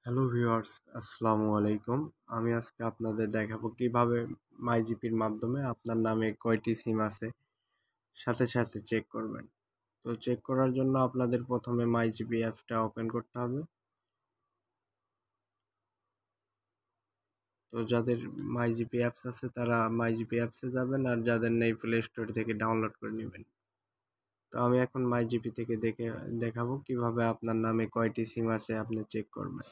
Hello viewers, আসসালামু আলাইকুম। আমি আজকে আপনাদের দেখাবো কিভাবে মাইজিপির মাধ্যমে আপনার নামে কয়টি সিম আছে সাথে সাথে চেক করবেন। তো চেক করার জন্য আপনাদের প্রথমে মাইজিপি অ্যাপটা ওপেন করতে হবে। তো যাদের মাইজিপি অ্যাপস আছে তারা মাইজিপি অ্যাপসে যাবেন, আর যাদের নেই প্লে স্টোর থেকে ডাউনলোড করে নেবেন। তো আমি এখন মাইজিপি থেকে দেখাবো কিভাবে আপনার নামে কয়টি সিম আছে আপনি চেক করবেন।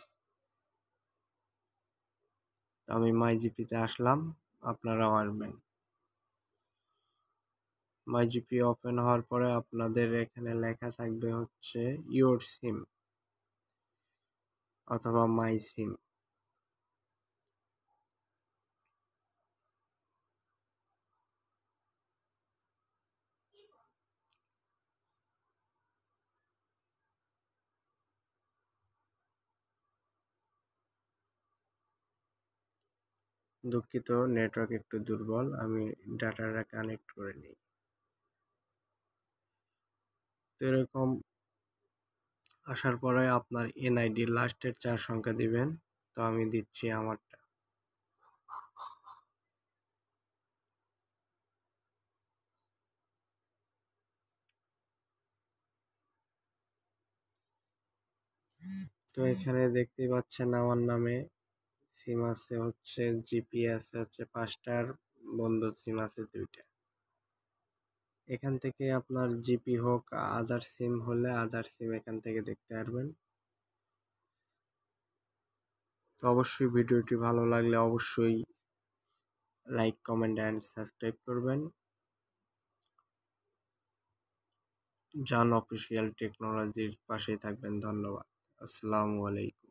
তো আমি মাইজিপিতে আসলাম, আপনারাও আসবেন। মাইজিপি ওপেন হওয়ার পরে আপনাদের এখানে লেখা থাকবে হচ্ছে ইওর সিম অথবা মাই সিম। দুঃখিত, নেটওয়ার্ক একটু দুর্বল, আমি ডাটাটা কানেক্ট করে নিই। তো এরকম আসার পরে আপনার এনআইডি লাস্টের 4 সংখ্যা দিবেন। তো আমি দিচ্ছি আমারটা। তো এখানে দেখতেই পাচ্ছেন আমার নামে সিম আছে হচ্ছে, জিপি আছে হচ্ছে 5টার, বন্ধু সিম আছে 2টা। এখান থেকে আপনার জিপি হোক, আদার সিম হলে আদার সিম এখান থেকে দেখতে পারবেন। তো অবশ্যই ভিডিওটি ভালো লাগলে অবশ্যই লাইক, কমেন্ট অ্যান্ড সাবস্ক্রাইব করবেন। জান অফিসিয়াল টেকনোলজির পাশেই থাকবেন। ধন্যবাদ। আসসালামু আলাইকুম।